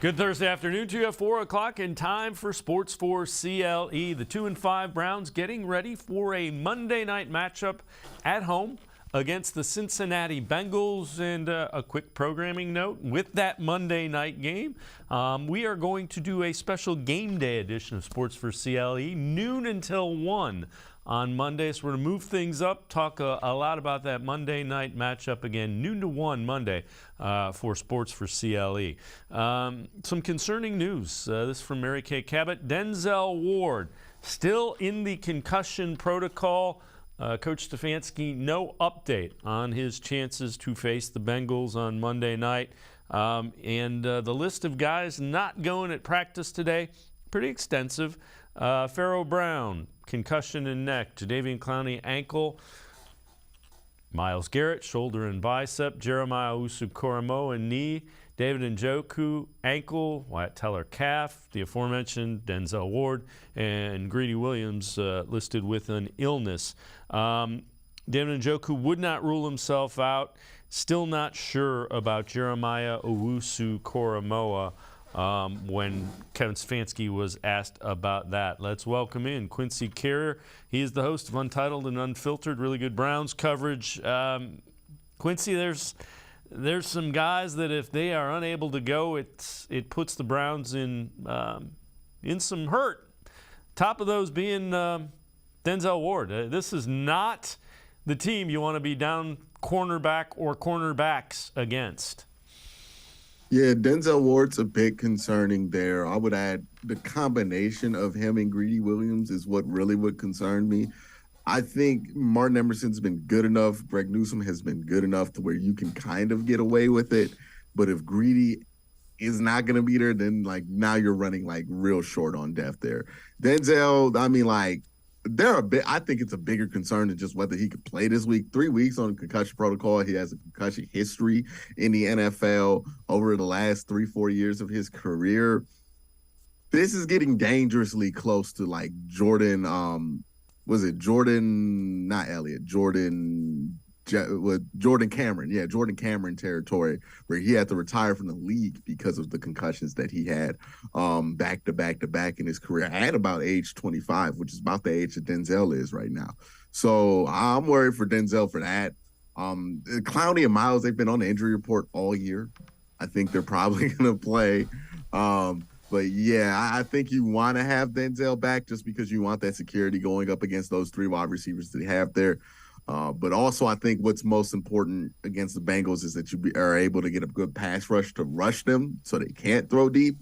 Good Thursday afternoon to you at 4 o'clock in time for Sports4CLE. The 2-5 Browns getting ready for a Monday night matchup at home against the Cincinnati Bengals. And a quick programming note with that Monday night game, we are going to do a special game day edition of Sports4CLE, noon until 1 on Monday. So we're going to move things up, talk a lot about that Monday night matchup again, noon to 1 Monday for Sports4CLE. Some concerning news. This is from Mary Kay Cabot. Denzel Ward still in the concussion protocol. Coach Stefanski, no update on his chances to face the Bengals on Monday night. And the list of guys not going at practice today, pretty extensive. Pharaoh Brown, concussion and neck. Jadeveon Clowney, ankle. Myles Garrett, shoulder and bicep. Jeremiah Owusu-Koramoah, knee. David Njoku, ankle. Wyatt Teller, calf. The aforementioned Denzel Ward and Greedy Williams listed with an illness. David Njoku would not rule himself out. Still not sure about Jeremiah Owusu-Koramoah when Kevin Stefanski was asked about that. Let's welcome in Quincy Carrier. He is the host of Untitled and Unfiltered, really good Browns coverage. Quincy, there's some guys that if they are unable to go, it puts the Browns in some hurt. Top of those being Denzel Ward. This is not the team you want to be down cornerback or cornerbacks against. Yeah, Denzel Ward's a bit concerning there. I would add the combination of him and Greedy Williams is what really would concern me. I think Martin Emerson's been good enough. Greg Newsome has been good enough to where you can kind of get away with it. But if Greedy is not going to be there, then now you're running real short on depth there. Denzel, I think it's a bigger concern than just whether he could play this week. 3 weeks on concussion protocol. He has a concussion history in the NFL over the last 3-4 years of his career. This is getting dangerously close to Jordan. Jordan Cameron. Yeah, Jordan Cameron territory where he had to retire from the league because of the concussions that he had back to back in his career at about age 25, which is about the age that Denzel is right now. So I'm worried for Denzel for that. Clowney and Myles, they've been on the injury report all year. I think they're probably going to play. But yeah, I think you want to have Denzel back just because you want that security going up against those 3 wide receivers that they have there. But also, I think what's most important against the Bengals is that you are able to get a good pass rush to rush them so they can't throw deep.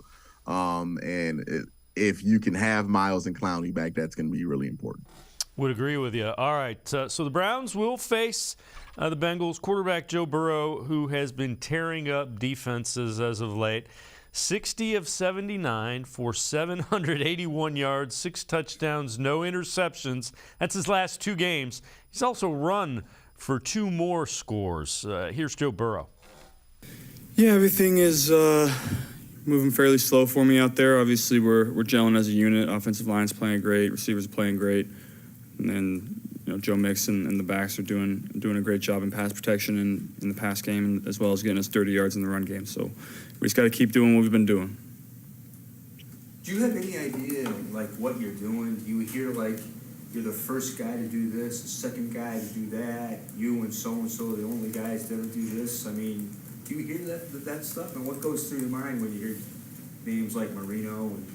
If you can have Myles and Clowney back, that's going to be really important. Would agree with you. All right, so the Browns will face the Bengals quarterback Joe Burrow, who has been tearing up defenses as of late. 60 of 79 for 781 yards, 6 touchdowns, no interceptions. That's his last 2 games. He's also run for 2 more scores. Here's Joe Burrow. Yeah, everything is moving fairly slow for me out there. Obviously, we're gelling as a unit. Offensive line's playing great. Receivers are playing great. And then Joe Mixon and the backs are doing a great job in pass protection and in the pass game, as well as getting us 30 yards in the run game. So we just got to keep doing what we've been doing. Do you have any idea, what you're doing? Do you hear, you're the first guy to do this, the second guy to do that, you and so-and-so are the only guys to ever do this? I mean, do you hear that stuff? And what goes through your mind when you hear names like Marino and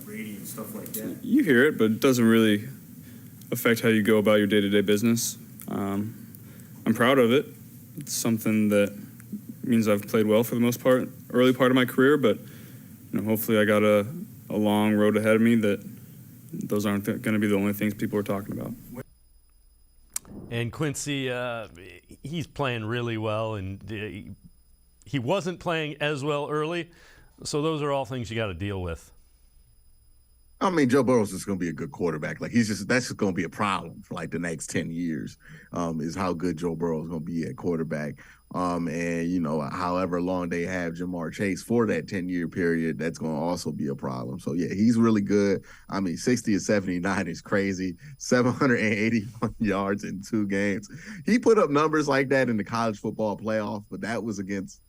Brady and stuff like that? You hear it, but it doesn't really affect how you go about your day-to-day business. I'm proud of it. It's something that means I've played well for the most part, early part of my career, but hopefully I got a long road ahead of me that those aren't going to be the only things people are talking about. And Quincy, he's playing really well, and he wasn't playing as well early, so those are all things you got to deal with. I mean, Joe Burrow's just going to be a good quarterback. That's just going to be a problem for the next 10 years, is how good Joe Burrow is going to be at quarterback. However long they have Jamar Chase for that 10-year period, that's going to also be a problem. So yeah, he's really good. I mean, 60 to 79 is crazy. 781 yards in 2 games. He put up numbers like that in the college football playoff, but that was against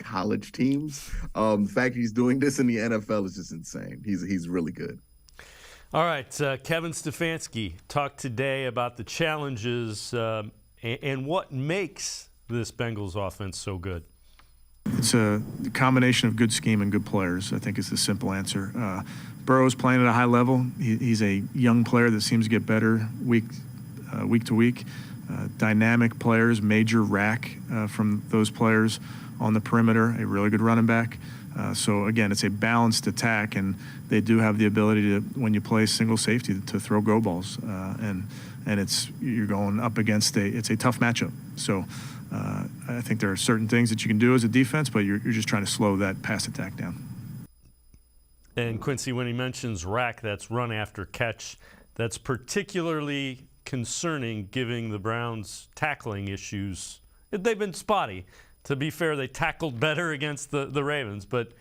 college teams. The fact he's doing this in the NFL is just insane. He's really good. All right, Kevin Stefanski talked today about the challenges and what makes this Bengals offense so good. It's a combination of good scheme and good players, I think is the simple answer. Burrow's playing at a high level. He's a young player that seems to get better week to week. Dynamic players, major rack from those players on the perimeter, a really good running back. So again, it's a balanced attack, and they do have the ability to, when you play single safety, to throw go balls, and you're going up against it's a tough matchup. So I think there are certain things that you can do as a defense, but you're just trying to slow that pass attack down. And Quincy, when he mentions rack, that's run after catch. That's particularly concerning, given the Browns' tackling issues. They've been spotty. To be fair, they tackled better against the Ravens, but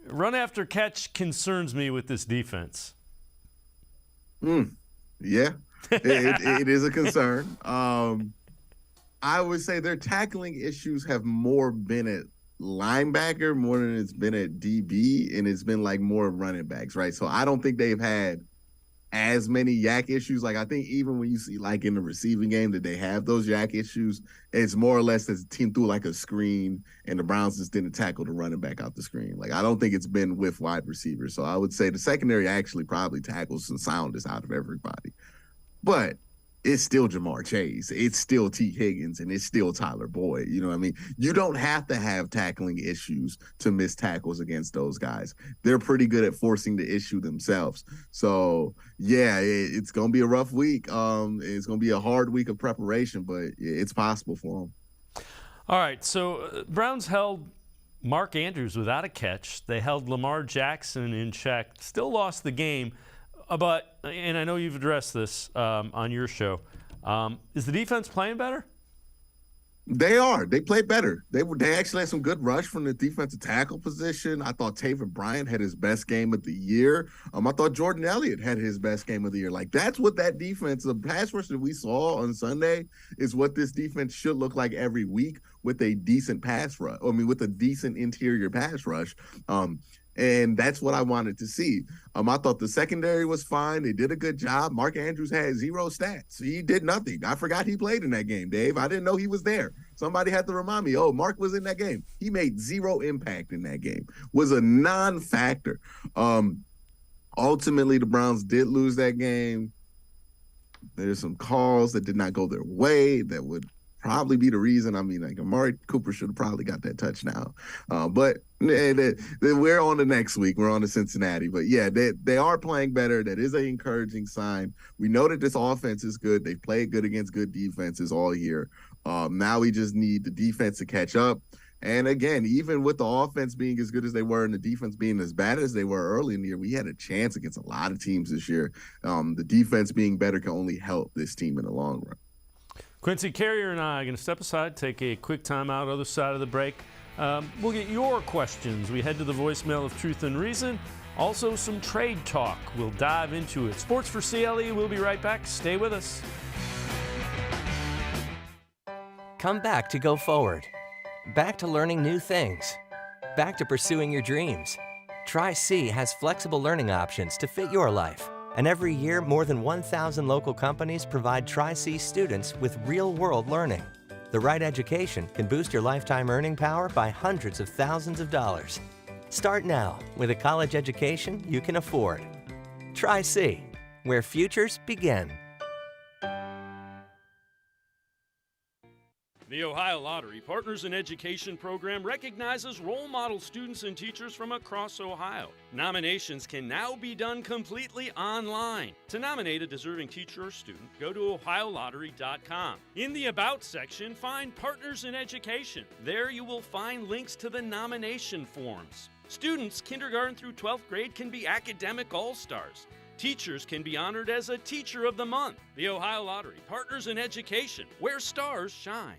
run after catch concerns me with this defense. Yeah, it is a concern. I would say their tackling issues have more been at linebacker more than it's been at DB, and it's been like more running backs, right? So I don't think they've had as many yak issues. Like, I think even when you see like in the receiving game that they have those yak issues, it's more or less that the team threw like a screen and the Browns just didn't tackle the running back out the screen. Like, I don't think it's been with wide receivers. So I would say the secondary actually probably tackles the soundest out of everybody. But it's still Jamar Chase, it's still T. Higgins, and it's still Tyler Boyd. You know what I mean? You don't have to have tackling issues to miss tackles against those guys. They're pretty good at forcing the issue themselves. So, yeah, it's going to be a rough week. It's going to be a hard week of preparation, but it's possible for them. All right, so Browns held Mark Andrews without a catch. They held Lamar Jackson in check, still lost the game. But, and I know you've addressed this on your show, is the defense playing better? They are. They play better. They actually had some good rush from the defensive tackle position. I thought Taven Bryan had his best game of the year. I thought Jordan Elliott had his best game of the year. Like, that's what that defense, the pass rush that we saw on Sunday, is what this defense should look like every week with a decent pass rush. I mean, with a decent interior pass rush. And that's what I wanted to see. I thought the secondary was fine. They did a good job. Mark Andrews had 0 stats. He did nothing. I forgot he played in that game, Dave. I didn't know he was there. Somebody had to remind me, Mark was in that game. He made 0 impact in that game. Was a non-factor. Ultimately, the Browns did lose that game. There's some calls that did not go their way that would probably be the reason. I mean, like, Amari Cooper should have probably got that touchdown. But we're on the next week. We're on to Cincinnati. But, yeah, they are playing better. That is an encouraging sign. We know that this offense is good. They've played good against good defenses all year. Now we just need the defense to catch up. And, again, even with the offense being as good as they were and the defense being as bad as they were early in the year, we had a chance against a lot of teams this year. The defense being better can only help this team in the long run. Quincy Carrier and I are going to step aside, take a quick time out, other side of the break. We'll get your questions. We head to the voicemail of Truth and Reason. Also, some trade talk. We'll dive into it. Sports for CLE. We'll be right back. Stay with us. Come back to go forward. Back to learning new things. Back to pursuing your dreams. Tri-C has flexible learning options to fit your life. And every year, more than 1,000 local companies provide Tri-C students with real-world learning. The right education can boost your lifetime earning power by hundreds of thousands of dollars. Start now with a college education you can afford. Tri-C, where futures begin. The Ohio Lottery Partners in Education program recognizes role model students and teachers from across Ohio. Nominations can now be done completely online. To nominate a deserving teacher or student, go to ohiolottery.com. In the About section, find Partners in Education. There you will find links to the nomination forms. Students kindergarten through 12th grade can be academic all-stars. Teachers can be honored as a Teacher of the Month. The Ohio Lottery Partners in Education, where stars shine.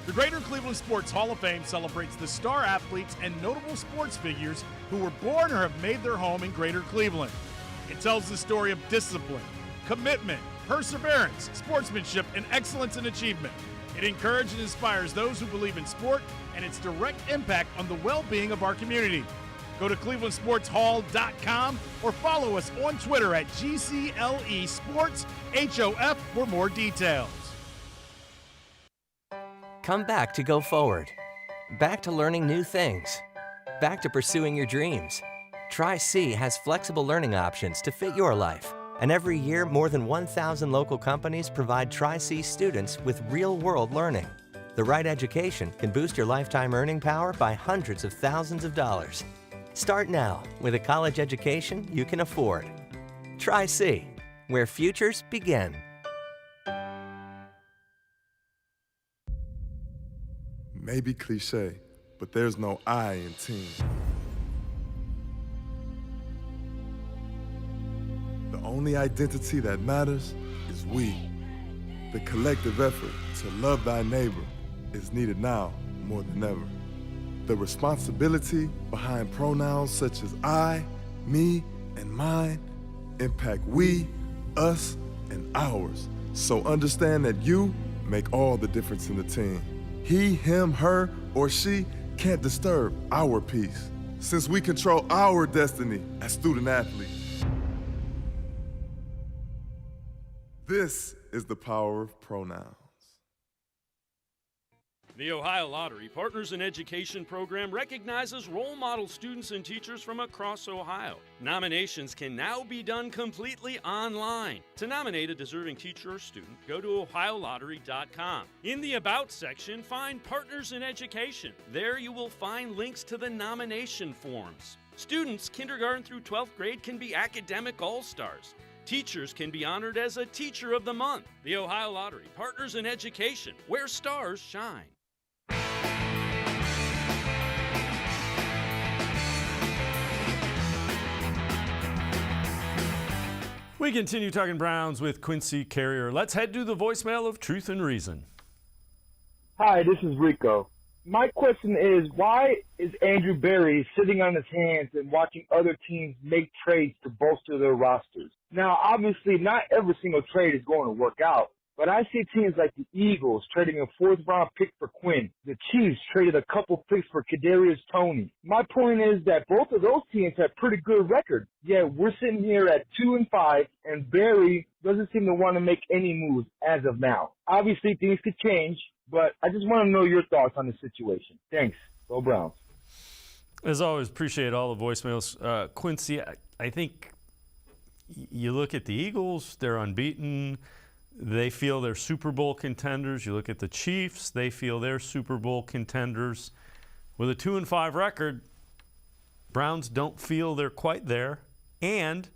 The Greater Cleveland Sports Hall of Fame celebrates the star athletes and notable sports figures who were born or have made their home in Greater Cleveland. It tells the story of discipline, commitment, perseverance, sportsmanship, and excellence in achievement. It encourages and inspires those who believe in sport and its direct impact on the well-being of our community. Go to clevelandsportshall.com or follow us on Twitter at GCLE Sports HOF for more details. Come back to go forward. Back to learning new things. Back to pursuing your dreams. Tri-C has flexible learning options to fit your life. And every year, more than 1,000 local companies provide Tri-C students with real-world learning. The right education can boost your lifetime earning power by hundreds of thousands of dollars. Start now with a college education you can afford. Tri-C, where futures begin. Maybe cliche, but there's no I in team. The only identity that matters is we. The collective effort to love thy neighbor is needed now more than ever. The responsibility behind pronouns such as I, me, and mine impact we, us, and ours. So understand that you make all the difference in the team. He, him, her, or she can't disturb our peace, since we control our destiny as student athletes. This is the power of pronouns. The Ohio Lottery Partners in Education program recognizes role model students and teachers from across Ohio. Nominations can now be done completely online. To nominate a deserving teacher or student, go to ohiolottery.com. In the About section, find Partners in Education. There you will find links to the nomination forms. Students kindergarten through 12th grade can be academic all-stars. Teachers can be honored as a Teacher of the Month. The Ohio Lottery Partners in Education, where stars shine. We continue talking Browns with Quincy Carrier. Let's head to the voicemail of Truth and Reason. Hi, this is Rico. My question is, why is Andrew Berry sitting on his hands and watching other teams make trades to bolster their rosters? Now, obviously, not every single trade is going to work out, but I see teams like the Eagles trading a fourth-round pick for Quinn. The Chiefs traded a couple picks for Kadarius Toney. My point is that both of those teams have pretty good records, yet we're sitting here at 2-5, and Berry doesn't seem to want to make any moves as of now. Obviously, things could change, but I just want to know your thoughts on the situation. Thanks. Go Browns. As always, appreciate all the voicemails. Quincy, I think you look at the Eagles, they're unbeaten. They feel they're Super Bowl contenders. You look at the Chiefs, they feel they're Super Bowl contenders. With a 2-5 record, Browns don't feel they're quite there. And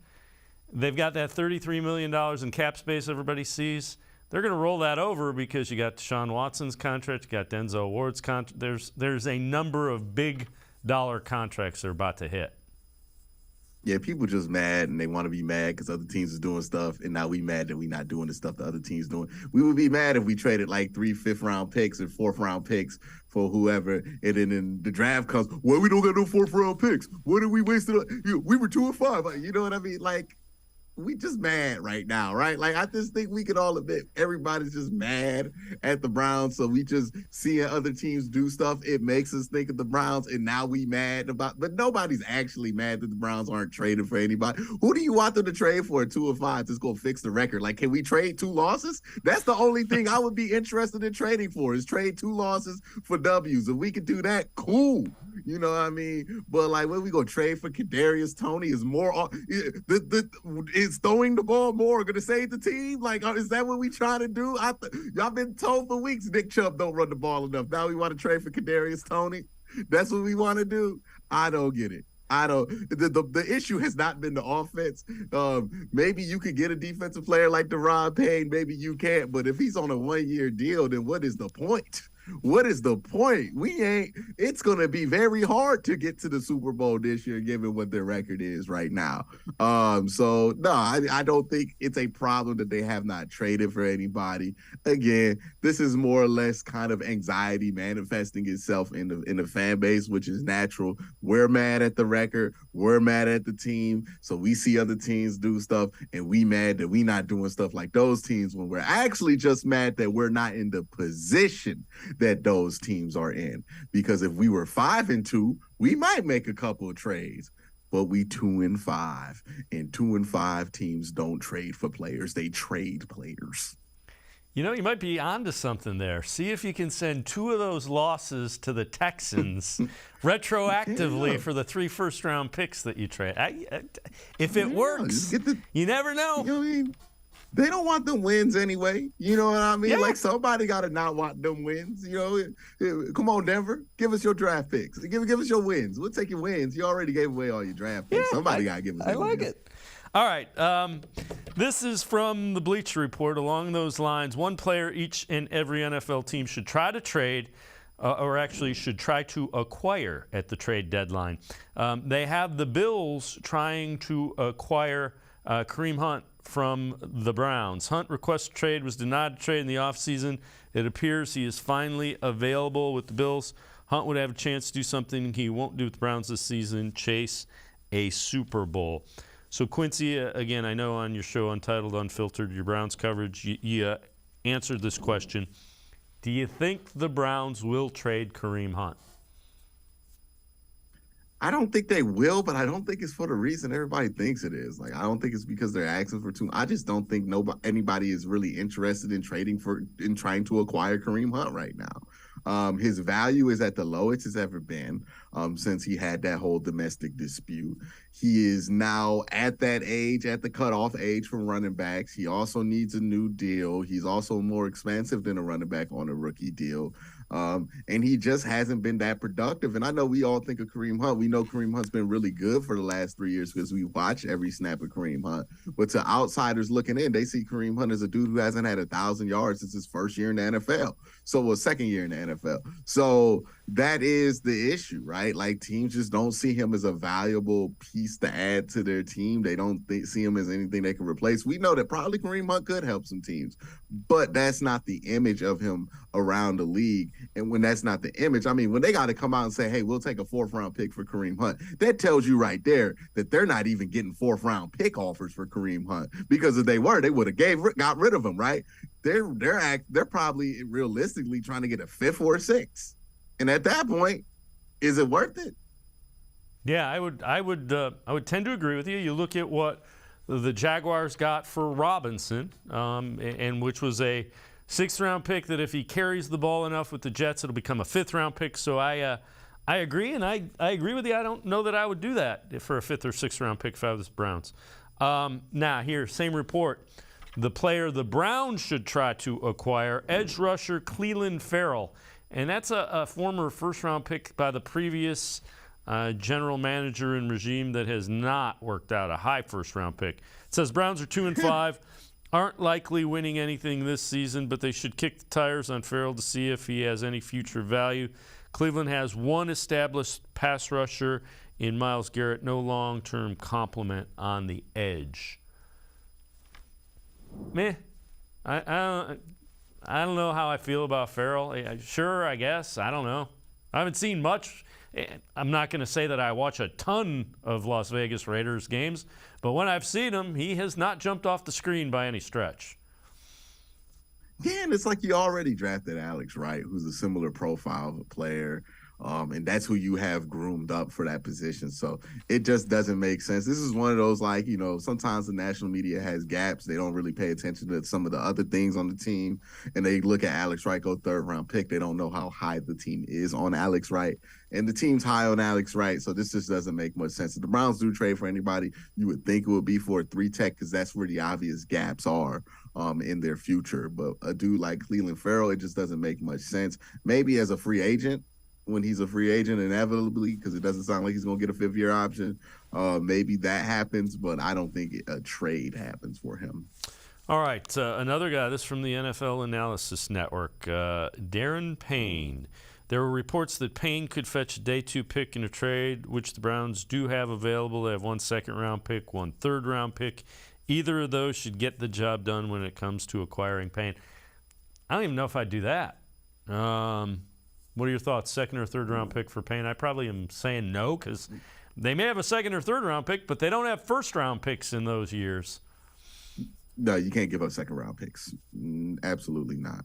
they've got that $33 million in cap space everybody sees. They're going to roll that over because you got Deshaun Watson's contract, you got Denzel Ward's contract. There's a number of big dollar contracts they're about to hit. Yeah, people just mad, and they want to be mad because other teams is doing stuff, and now we mad that we not doing the stuff the other teams doing. We would be mad if we traded like 3 fifth-round picks and 4th-round picks for whoever, and then in the draft comes, well, we don't got no 4th-round picks. What did we waste it? We were 2-5. You know what I mean? Like, we just mad right now, right? Like, I just think we could all admit everybody's just mad at the Browns. So we just seeing other teams do stuff. It makes us think of the Browns, and now we mad about, but nobody's actually mad that the Browns aren't trading for anybody. Who do you want them to trade for at 2-5 that's going to fix the record? Like, can we trade 2 losses? That's the only thing I would be interested in trading for, is trade 2 losses for W's. If we could do that, cool. You know what I mean? But like, when we go trade for Kadarius Toney is more, is throwing the ball more going to save the team? Like, is that what we trying to do? Y'all been told for weeks Nick Chubb don't run the ball enough. Now we want to trade for Kadarius Toney? That's what we want to do? I don't get it. I don't. The issue has not been the offense. Maybe you could get a defensive player like Deron Payne. Maybe you can't. But if he's on a 1-year deal, then what is the point? What is the point? It's going to be very hard to get to the Super Bowl this year, given what their record is right now. So no, I don't think it's a problem that they have not traded for anybody. Again, this is more or less kind of anxiety manifesting itself in the fan base, which is natural. We're mad at the record. We're mad at the team. So we see other teams do stuff and we mad that we not doing stuff like those teams, when we're actually just mad that we're not in the position that those teams are in. Because if we were 5-2, we might make a couple of trades. But we 2-5, and 2-5 teams don't trade for players; they trade players. You know, you might be onto something there. See if you can send 2 of those losses to the Texans retroactively for the 3 first-round picks that you trade. If it works, you never know. You know what I mean? They don't want them wins anyway. You know what I mean? Yeah. Like, somebody got to not want them wins. You know, come on, Denver. Give us your draft picks. Give us your wins. We'll take your wins. You already gave away all your draft picks. Yeah, Somebody got to give us your wins. I like it. All right. This is from the Bleacher Report. Along those lines, one player each and every NFL team should try to trade or actually should try to acquire at the trade deadline. They have the Bills trying to acquire Kareem Hunt from the Browns. Hunt requested trade, was denied trade in the offseason. It appears he is finally available with the Bills. Hunt would have a chance to do something he won't do with the Browns this season, chase a Super Bowl. So, Quincy, again, I know on your show, Untitled Unfiltered, your Browns coverage, you answered this question. Do you think the Browns will trade Kareem Hunt? I don't think they will, but I don't think it's for the reason everybody thinks it is. Like, I don't think it's because they're asking for too much. I just don't think anybody is really interested in trying to acquire Kareem Hunt right now. His value is at the lowest it's ever been since he had that whole domestic dispute. He is now at that age, at the cutoff age for running backs. He also needs a new deal. He's also more expensive than a running back on a rookie deal. And he just hasn't been that productive. And I know we all think of Kareem Hunt. We know Kareem Hunt's been really good for the last 3 years because we watch every snap of Kareem Hunt. But to outsiders looking in, they see Kareem Hunt as a dude who hasn't had 1,000 yards since his first year in the NFL. So, second year in the NFL. So that is the issue, right? Like, teams just don't see him as a valuable piece to add to their team. They don't see him as anything they can replace. We know that probably Kareem Hunt could help some teams, but that's not the image of him around the league. And when that's not the image, I mean, when they got to come out and say, hey, we'll take a 4th-round pick for Kareem Hunt, that tells you right there that they're not even getting 4th-round pick offers for Kareem Hunt, because if they were, they would have got rid of him, right? They're probably realistically trying to get a 5th or a 6th. And at that point, is it worth it? Yeah, I would tend to agree with you. You look at what the Jaguars got for Robinson, and which was a 6th-round pick that if he carries the ball enough with the Jets, it'll become a 5th-round pick. So I agree, and I agree with you. I don't know that I would do that for a 5th or 6th-round pick if I was the Browns. Now, here, same report. The player the Browns should try to acquire, edge rusher Cleveland Farrell. And that's a former first-round pick by the previous general manager and regime that has not worked out, a high first-round pick. It says Browns are 2-5, aren't likely winning anything this season, but they should kick the tires on Farrell to see if he has any future value. Cleveland has one established pass rusher in Myles Garrett, no long-term complement on the edge. Meh. I don't know how I feel about Farrell. Sure, I guess. I don't know. I haven't seen much. I'm not going to say that I watch a ton of Las Vegas Raiders games, but when I've seen him, he has not jumped off the screen by any stretch. Yeah, and it's like you already drafted Alex Wright, who's a similar profile of a player. And that's who you have groomed up for that position. So it just doesn't make sense. This is one of those, like, you know, sometimes the national media has gaps. They don't really pay attention to some of the other things on the team. And they look at Alex Wright, go 3rd-round pick. They don't know how high the team is on Alex Wright. And the team's high on Alex Wright. So this just doesn't make much sense. If the Browns do trade for anybody, you would think it would be for a 3-tech, because that's where the obvious gaps are in their future. But a dude like Cleveland Farrell, it just doesn't make much sense. Maybe as a free agent, when he's a free agent inevitably, because it doesn't sound like he's going to get a 5th-year option. Maybe that happens, but I don't think a trade happens for him. All right, another guy, this from the NFL Analysis Network, Darren Payne. There were reports that Payne could fetch a day 2 pick in a trade, which the Browns do have available. They have 1 second-round pick, 1 third-round pick. Either of those should get the job done when it comes to acquiring Payne. I don't even know if I'd do that. What are your thoughts, second or third-round pick for Payne? I probably am saying no because they may have a second or third-round pick, but they don't have first-round picks in those years. No, you can't give up second-round picks. Absolutely not.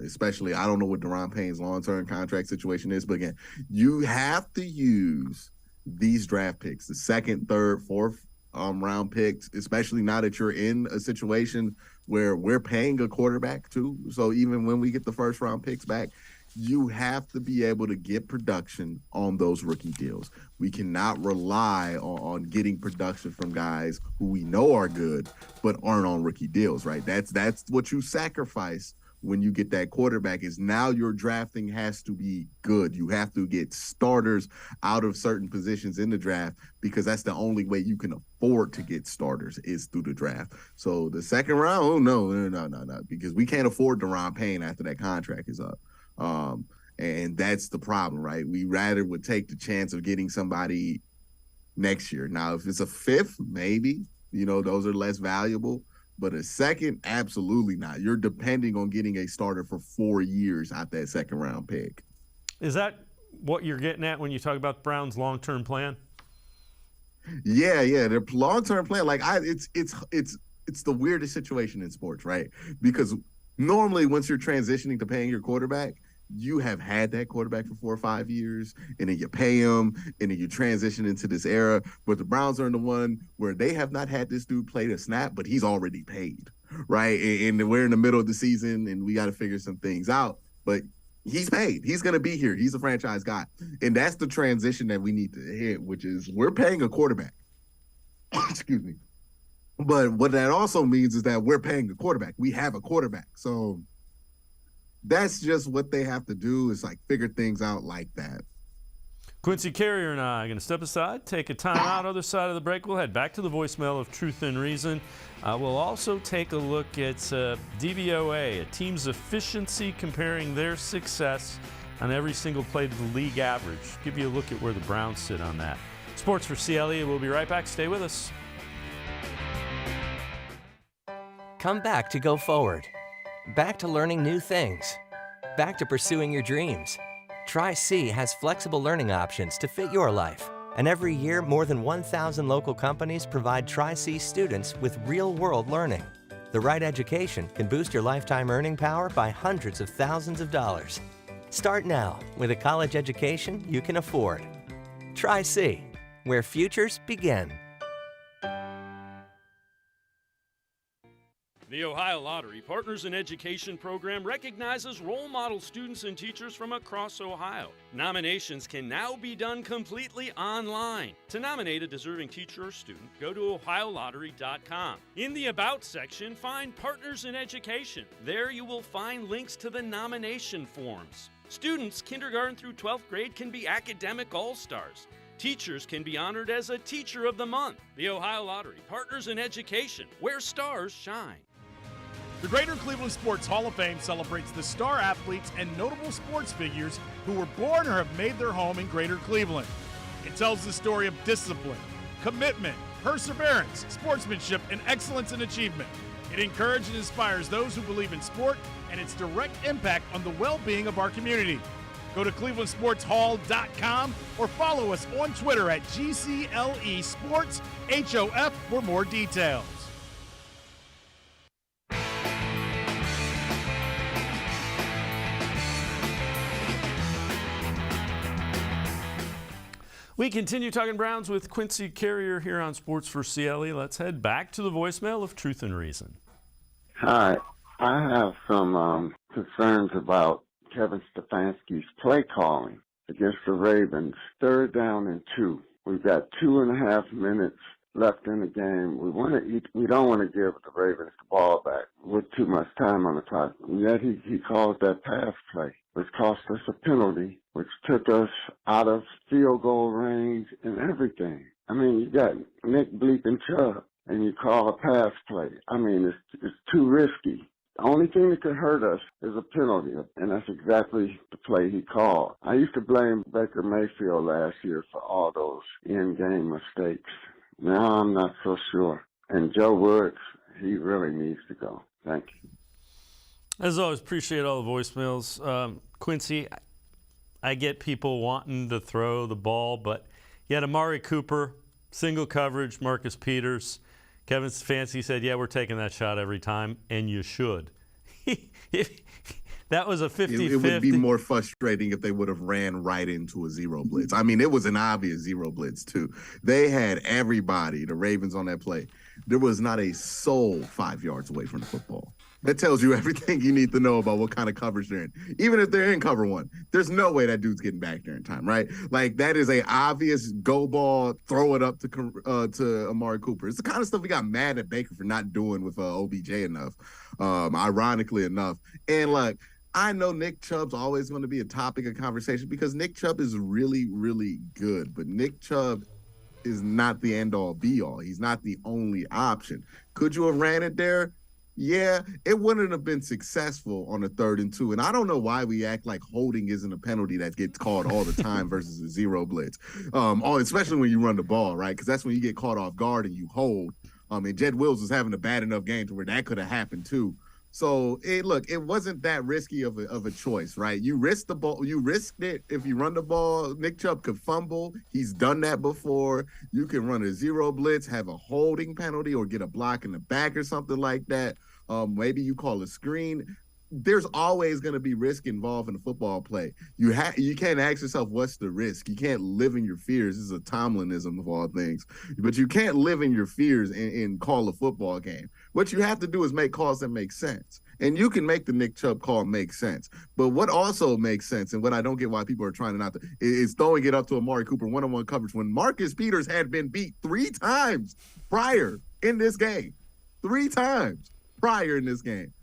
Especially, I don't know what Daron Payne's long-term contract situation is, but again, you have to use these draft picks, the second, third, fourth round picks, especially now that you're in a situation where we're paying a quarterback too. So even when we get the first-round picks back, you have to be able to get production on those rookie deals. We cannot rely on getting production from guys who we know are good but aren't on rookie deals, right? That's what you sacrifice when you get that quarterback is now your drafting has to be good. You have to get starters out of certain positions in the draft because that's the only way you can afford to get starters is through the draft. So the second round, oh, no, because we can't afford Daron Payne after that contract is up. And that's the problem, right? We rather would take the chance of getting somebody next year. Now, if it's a fifth, maybe, those are less valuable, but a second, absolutely not. You're depending on getting a starter for 4 years out that second round pick. Is that what you're getting at when you talk about the Browns' long-term plan? Yeah. Their long-term plan, it's the weirdest situation in sports, right? Because normally once you're transitioning to paying your quarterback, you have had that quarterback for 4 or 5 years, and then you pay him, and then you transition into this era. But the Browns are in the one where they have not had this dude play a snap, but he's already paid, right? And we're in the middle of the season, and we got to figure some things out. But he's paid. He's going to be here. He's a franchise guy. And that's the transition that we need to hit, which is we're paying a quarterback. Excuse me. But what that also means is that we're paying a quarterback. We have a quarterback. So that's just what they have to do is figure things out like that. Quincy Carrier and I are going to step aside, take a time out. Other side of the break, we'll head back to the voicemail of Truth and Reason. We'll also take a look at DVOA, a team's efficiency comparing their success on every single play to the league average. Give you a look at where the Browns sit on that. Sports for CLE. We'll be right back. Stay with us. Come back to go forward. Back to learning new things. Back to pursuing your dreams. Tri-C has flexible learning options to fit your life. And every year, more than 1,000 local companies provide Tri-C students with real-world learning. The right education can boost your lifetime earning power by hundreds of thousands of dollars. Start now with a college education you can afford. Tri-C, where futures begin. The Ohio Lottery Partners in Education program recognizes role model students and teachers from across Ohio. Nominations can now be done completely online. To nominate a deserving teacher or student, go to ohiolottery.com. In the About section, find Partners in Education. There you will find links to the nomination forms. Students kindergarten through 12th grade can be academic all-stars. Teachers can be honored as a Teacher of the Month. The Ohio Lottery Partners in Education, where stars shine. The Greater Cleveland Sports Hall of Fame celebrates the star athletes and notable sports figures who were born or have made their home in Greater Cleveland. It tells the story of discipline, commitment, perseverance, sportsmanship, and excellence in achievement. It encourages and inspires those who believe in sport and its direct impact on the well-being of our community. Go to clevelandsportshall.com or follow us on Twitter at GCLE Sports HOF for more details. We continue talking Browns with Quincy Carrier here on Sports for CLE. Let's head back to the voicemail of Truth and Reason. Hi. I have some concerns about Kevin Stefanski's play calling against the Ravens. 3rd down and 2. We've got 2.5 minutes left in the game. We don't want to give the Ravens the ball back with too much time on the clock. And yet he calls that pass play, which cost us a penalty, which took us out of field goal range and everything. I mean, you got Nick Bleep and Chubb. and you call a pass play. I mean, it's too risky. The only thing that could hurt us is a penalty, and that's exactly the play he called. I used to blame Baker Mayfield last year for all those in-game mistakes. Now I'm not so sure. And Joe Woods, he really needs to go. Thank you. As always, appreciate all the voicemails. Quincy, I get people wanting to throw the ball, but you had Amari Cooper, single coverage, Marcus Peters. Kevin Stefanski said, yeah, we're taking that shot every time, and you should. That was a 50-50. It would be more frustrating if they would have ran right into a zero blitz. I mean, it was an obvious zero blitz, too. They had everybody, the Ravens, on that play. There was not a soul 5 yards away from the football. That tells you everything you need to know about what kind of coverage they're in. Even if they're in cover one, there's no way that dude's getting back there in time, right? Like, that is a obvious go ball, throw it up to Amari Cooper. It's the kind of stuff we got mad at Baker for not doing with OBJ enough, ironically enough. And, look, I know Nick Chubb's always going to be a topic of conversation because Nick Chubb is really, really good. But Nick Chubb is not the end-all, be-all. He's not the only option. Could you have ran it there? Yeah, it wouldn't have been successful on a 3rd and 2. And I don't know why we act like holding isn't a penalty that gets called all the time versus a zero blitz, especially when you run the ball, right? Because that's when you get caught off guard and you hold. And Jed Wills was having a bad enough game to where that could have happened too. So, it wasn't that risky of a choice, right? You risk the ball. You risked it. If you run the ball, Nick Chubb could fumble. He's done that before. You can run a zero blitz, have a holding penalty, or get a block in the back or something like that. Maybe you call a screen. There's always going to be risk involved in a football play. You can't ask yourself, what's the risk? You can't live in your fears. This is a Tomlinism of all things. But you can't live in your fears and call a football game. What you have to do is make calls that make sense. And you can make the Nick Chubb call make sense. But what also makes sense, and what I don't get why people are trying to not to, is throwing it up to Amari Cooper one-on-one coverage when Marcus Peters had been beat 3 times prior in this game. 3 times prior in this game.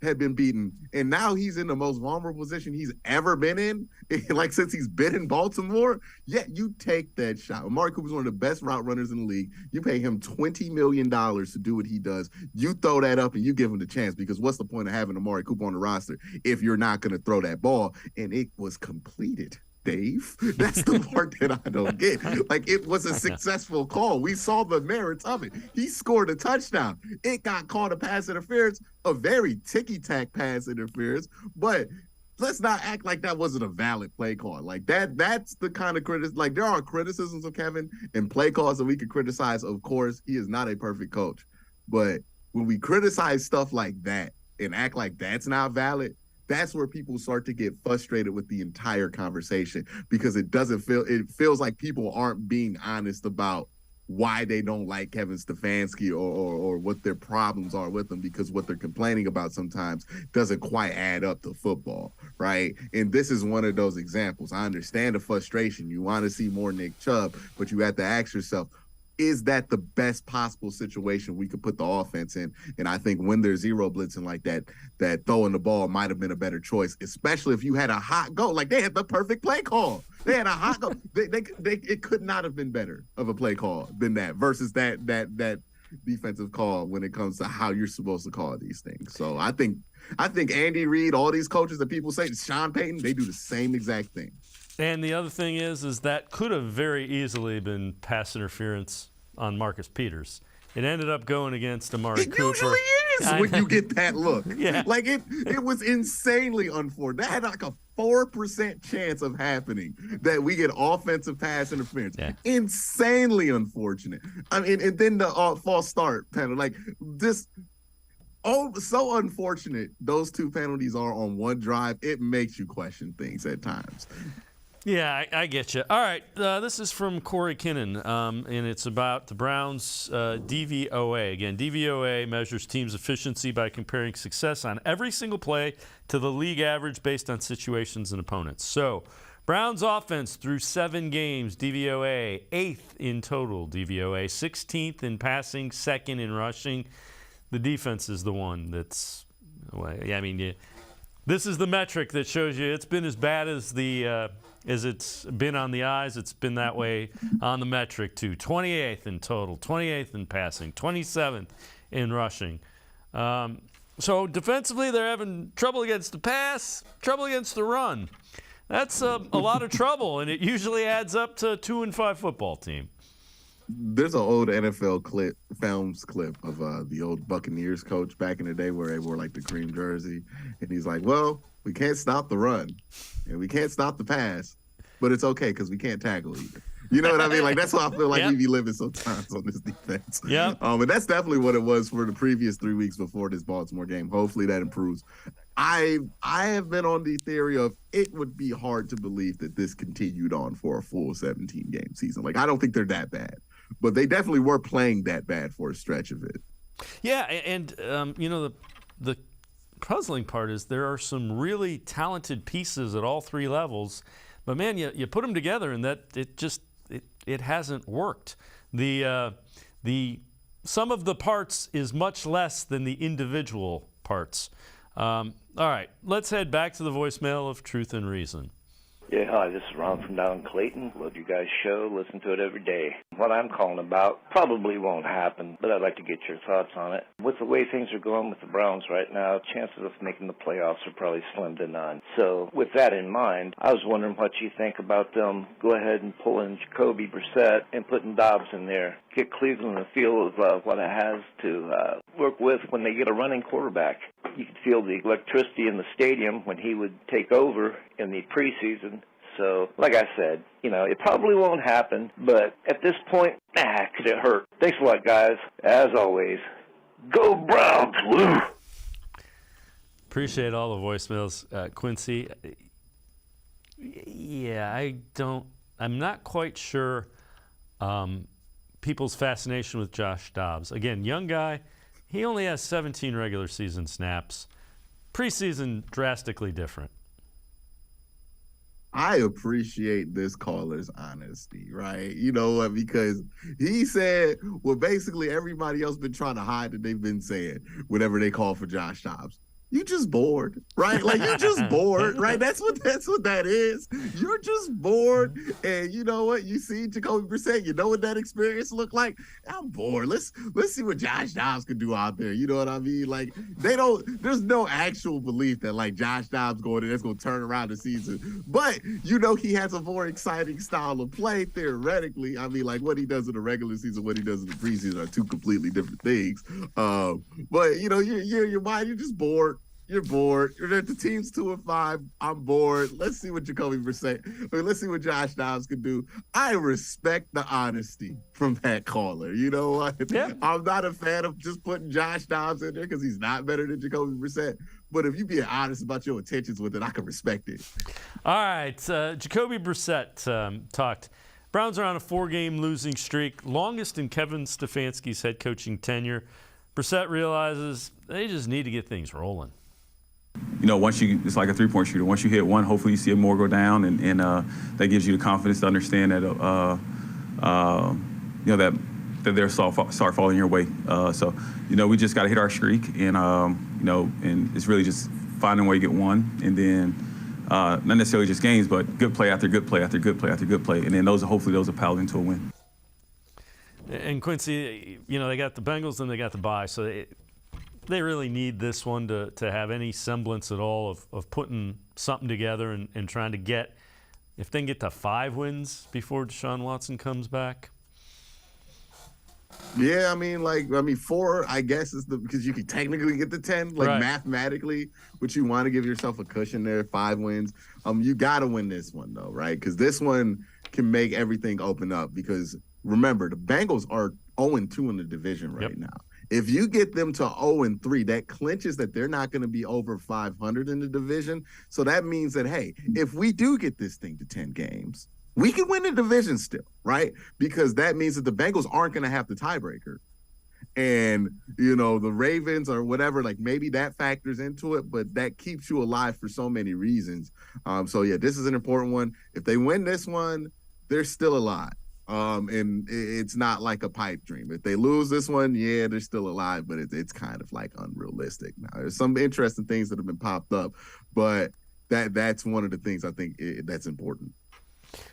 Had been beaten, and now he's in the most vulnerable position he's ever been in, like since he's been in Baltimore. Yeah, you take that shot. Amari Cooper's one of the best route runners in the league. You pay him $20 million to do what he does. You throw that up and you give him the chance, because what's the point of having Amari Cooper on the roster if you're not going to throw that ball? And it was completed. Dave, that's the part that I don't get. Like, it was a successful call. We saw the merits of it. He scored a touchdown. It got called a pass interference, a very ticky-tack pass interference, but let's not act like that wasn't a valid play call. Like, that's the kind of like, there are criticisms of Kevin and play calls that we could criticize. Of course, he is not a perfect coach. But when we criticize stuff like that and act like that's not valid, that's where people start to get frustrated with the entire conversation, because it feels like people aren't being honest about why they don't like Kevin Stefanski or what their problems are with him, because what they're complaining about sometimes doesn't quite add up to football, right? And this is one of those examples. I understand the frustration. You want to see more Nick Chubb, but you have to ask yourself, is that the best possible situation we could put the offense in? And I think when there's zero blitzing like that, that throwing the ball might have been a better choice, especially if you had a hot go. Like, they had the perfect play call. They had a hot go. It could not have been better of a play call than that versus that defensive call when it comes to how you're supposed to call these things. So I think Andy Reid, all these coaches that people say, Sean Payton, they do the same exact thing. And the other thing is that could have very easily been pass interference on Marcus Peters. It ended up going against Amari Cooper. It usually is when you get that look. Yeah. Like, it was insanely unfortunate. That had like a 4% chance of happening, that we get offensive pass interference. Yeah. Insanely unfortunate. I mean, and then the false start penalty. Like, this. Oh, so unfortunate those 2 penalties are on one drive. It makes you question things at times. Yeah, I get you. All right, this is from Corey Kinnan, and it's about the Browns' DVOA. Again, DVOA measures teams' efficiency by comparing success on every single play to the league average based on situations and opponents. So, Browns offense through 7 games, DVOA 8th in total, DVOA 16th in passing, 2nd in rushing. The defense is the one that's, well, yeah, I mean, This is the metric that shows you it's been as bad as as it's been on the eyes. It's been that way on the metric too. 28th in total, 28th in passing, 27th in rushing. So defensively, they're having trouble against the pass, trouble against the run. That's a lot of trouble, and it usually adds up to a 2-5 football team. There's an old NFL films clip of the old Buccaneers coach back in the day where they wore like the cream jersey, and he's like, "Well, we can't stop the run, and we can't stop the pass, but it's okay because we can't tackle either." You know what I mean? Like that's how I feel like we be living sometimes on this defense. Yeah. And that's definitely what it was for the previous 3 weeks before this Baltimore game. Hopefully that improves. I have been on the theory of it would be hard to believe that this continued on for a full 17-game season. Like I don't think they're that bad. But they definitely were playing that bad for a stretch of it. Yeah, and the puzzling part is there are some really talented pieces at all three levels, but man, you put them together and that it hasn't worked. The sum of the parts is much less than the individual parts. All right, let's head back to the voicemail of Truth and Reason. Yeah, hi, this is Ron from down in Clayton. Love you guys' show. Listen to it every day. What I'm calling about probably won't happen, but I'd like to get your thoughts on it. With the way things are going with the Browns right now, chances of making the playoffs are probably slim to none. So with that in mind, I was wondering what you think about them go ahead and pulling Jacoby Brissett and putting Dobbs in there. Get Cleveland a feel of what it has to work with when they get a running quarterback. You could feel the electricity in the stadium when he would take over in the preseason. So, like I said, it probably won't happen, but at this point, could it hurt? Thanks a lot, guys. As always, go Browns, Lou! Appreciate all the voicemails, Quincy. Yeah, I'm not quite sure people's fascination with Josh Dobbs. Again, young guy, he only has 17 regular season snaps. Preseason, drastically different. I appreciate this caller's honesty, right? Because he said what basically everybody else been trying to hide that they've been saying whenever they call for Josh Dobbs. You just bored, right? Like you're just bored, right? That's what that is. You're just bored, and you know what? You see Jacoby Brissett. You know what that experience looked like. I'm bored. Let's see what Josh Dobbs can do out there. You know what I mean? Like there's no actual belief that like Josh Dobbs that's going to turn around the season. But he has a more exciting style of play theoretically. I mean, like what he does in the regular season, what he does in the preseason are two completely different things. But your mind, you're just bored. You're bored. The team's 2-5. I'm bored. Let's see what Jacoby Brissett. Let's see what Josh Dobbs can do. I respect the honesty from that caller. You know what? Yeah. I'm not a fan of just putting Josh Dobbs in there because he's not better than Jacoby Brissett. But if you being honest about your intentions with it, I can respect it. All right, Jacoby Brissett talked. Browns are on a 4-game losing streak, longest in Kevin Stefanski's head coaching tenure. Brissett realizes they just need to get things rolling. It's like a three-point shooter. Once you hit one, hopefully you see more go down, and that gives you the confidence to understand that, that they're start falling your way. So we just got to hit our streak, and and it's really just finding a way to get one, and then not necessarily just games, but good play after good play after good play after good play, and then hopefully those will pile into a win. And Quincy, they got the Bengals and they got the bye, so they really need this one to have any semblance at all of putting something together and trying to get, if they can get to 5 wins before Deshaun Watson comes back. Yeah, 4, I guess, is because you can technically get to 10, right. Mathematically, but you want to give yourself a cushion there, 5 wins. You got to win this one, though, right? Because this one can make everything open up because, remember, the Bengals are 0-2 in the division right now. If you get them to 0-3, that clinches that they're not going to be over 500 in the division. So that means that, hey, if we do get this thing to 10 games, we can win the division still, right? Because that means that the Bengals aren't going to have the tiebreaker. And, the Ravens or whatever, like maybe that factors into it, but that keeps you alive for so many reasons. So, yeah, this is an important one. If they win this one, they're still alive. And it's not like a pipe dream. If they lose this one, yeah, they're still alive, but it's kind of like unrealistic. Now, there's some interesting things that have been popped up, but that's one of the things I think that's important.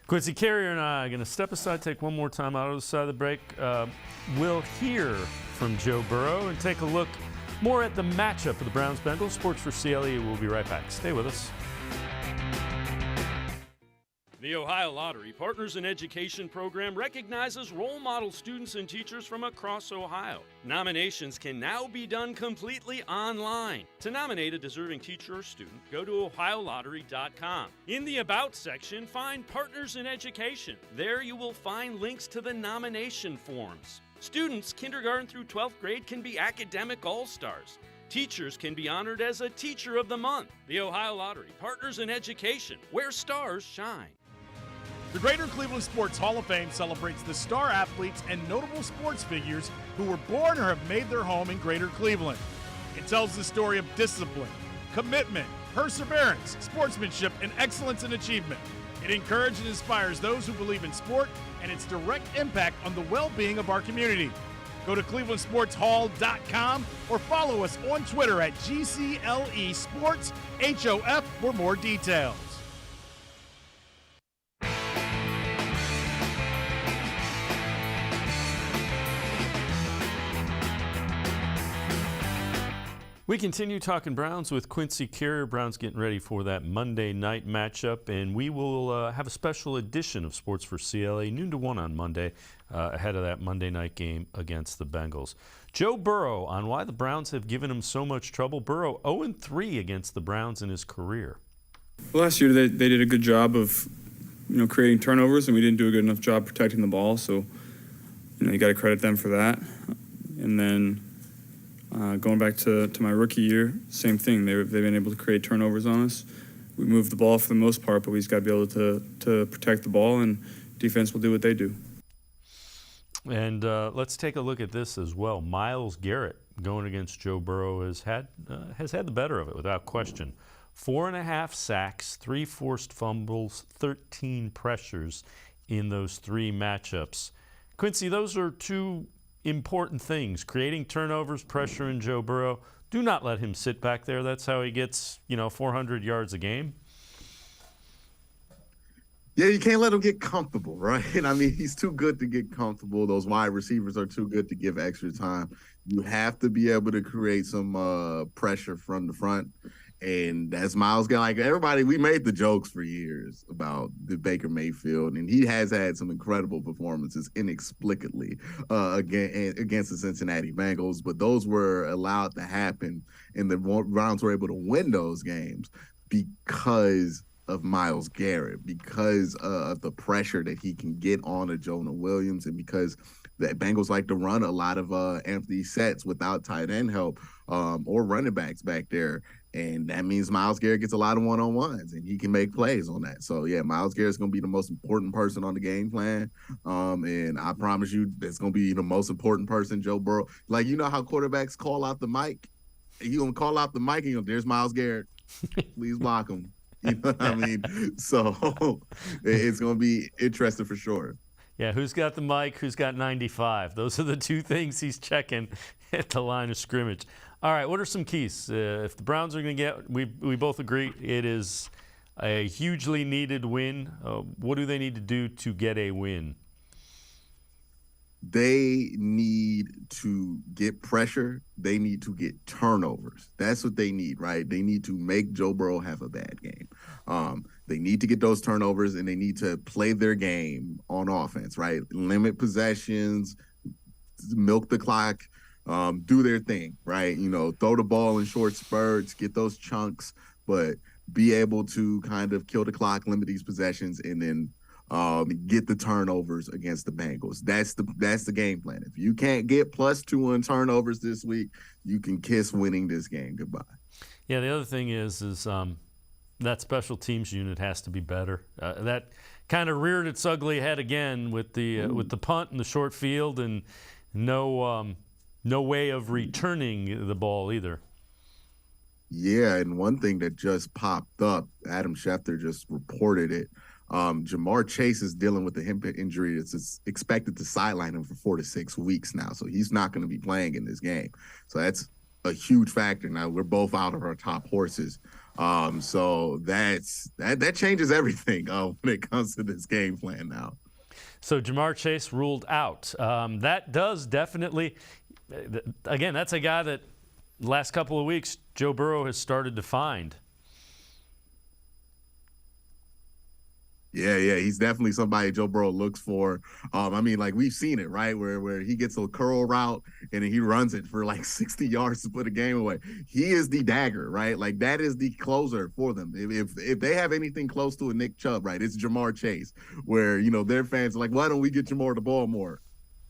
Quincy Carrier and I are going to step aside, take one more time out of the side of the break. We'll hear from Joe Burrow and take a look more at the matchup of the Browns-Bengals. Sports for CLE. We'll be right back. Stay with us. The Ohio Lottery Partners in Education program recognizes role model students and teachers from across Ohio. Nominations can now be done completely online. To nominate a deserving teacher or student, go to ohiolottery.com. In the About section, find Partners in Education. There you will find links to the nomination forms. Students kindergarten through 12th grade can be academic all-stars. Teachers can be honored as a Teacher of the Month. The Ohio Lottery Partners in Education, where stars shine. The Greater Cleveland Sports Hall of Fame celebrates the star athletes and notable sports figures who were born or have made their home in Greater Cleveland. It tells the story of discipline, commitment, perseverance, sportsmanship, and excellence in achievement. It encourages and inspires those who believe in sport and its direct impact on the well-being of our community. Go to clevelandsportshall.com or follow us on Twitter at GCLE Sports HOF for more details. We continue talking Browns with Quincy Carrier. Browns getting ready for that Monday night matchup, and we will have a special edition of Sports for CLE, noon to 1 on Monday, ahead of that Monday night game against the Bengals. Joe Burrow on why the Browns have given him so much trouble. Burrow 0-3 against the Browns in his career. Well, last year they did a good job of creating turnovers, and we didn't do a good enough job protecting the ball. So you got to credit them for that. And then going back to my rookie year, same thing. They've been able to create turnovers on us. We move the ball for the most part, but we just got to be able to protect the ball, and defense will do what they do. And let's take a look at this as well. Myles Garrett going against Joe Burrow has had the better of it without question. 4.5 sacks, 3 forced fumbles, 13 pressures in those 3 matchups. Quincy, those are 2 important things: creating turnovers, pressure in Joe Burrow. Do not let him sit back there. That's how he gets 400 yards a game. Yeah, you can't let him get comfortable, right? I mean, he's too good to get comfortable. Those wide receivers are too good to give extra time. You have to be able to create some pressure from the front. And that's Myles Garrett. Like everybody, we made the jokes for years about the Baker Mayfield, and he has had some incredible performances inexplicably against the Cincinnati Bengals, but those were allowed to happen, and the Browns were able to win those games because of Myles Garrett, because of the pressure that he can get on a Jonah Williams, and because the Bengals like to run a lot of empty sets without tight end help or running backs back there. And that means Myles Garrett gets a lot of one-on-ones, and he can make plays on that. So, yeah, Myles Garrett's going to be the most important person on the game plan. And I promise you that's going to be the most important person, Joe Burrow. Like, you know how quarterbacks call out the mic? You're going to call out the mic, and there's Myles Garrett. Please block him. You know what I mean? So it's going to be interesting for sure. Yeah, who's got the mic, who's got 95? Those are the 2 things he's checking at the line of scrimmage. All right, what are some keys? If the Browns are going to get, we both agree, it is a hugely needed win. What do they need to do to get a win? They need to get pressure. They need to get turnovers. That's what they need, right? They need to make Joe Burrow have a bad game. They need to get those turnovers, and they need to play their game on offense, right? Limit possessions, milk the clock, do their thing, right? Throw the ball in short spurts, get those chunks, but be able to kind of kill the clock, limit these possessions, and then get the turnovers against the Bengals. That's the game plan. If you can't get +2 on turnovers this week, you can kiss winning this game goodbye. Yeah, the other thing is that special teams unit has to be better. That kind of reared its ugly head again with the punt and the short field, and no way of returning the ball either. Yeah, and one thing that just popped up, Adam Schefter just reported it. Jamar Chase is dealing with the hip injury. It's expected to sideline him for 4 to 6 weeks now, so he's not going to be playing in this game. So that's a huge factor. Now we're both out of our top horses, so that changes everything when it comes to this game plan now. So Jamar Chase ruled out. That does definitely, again, that's a guy that last couple of weeks Joe Burrow has started to find. Yeah, he's definitely somebody Joe Burrow looks for. I mean, like, we've seen it, right, where he gets a curl route and he runs it for like 60 yards to put a game away. He is the dagger, right? Like, that is the closer for them. If they have anything close to a Nick Chubb, right, it's Jamar Chase, where, you know, their fans are like, why don't we get Jamar the ball more?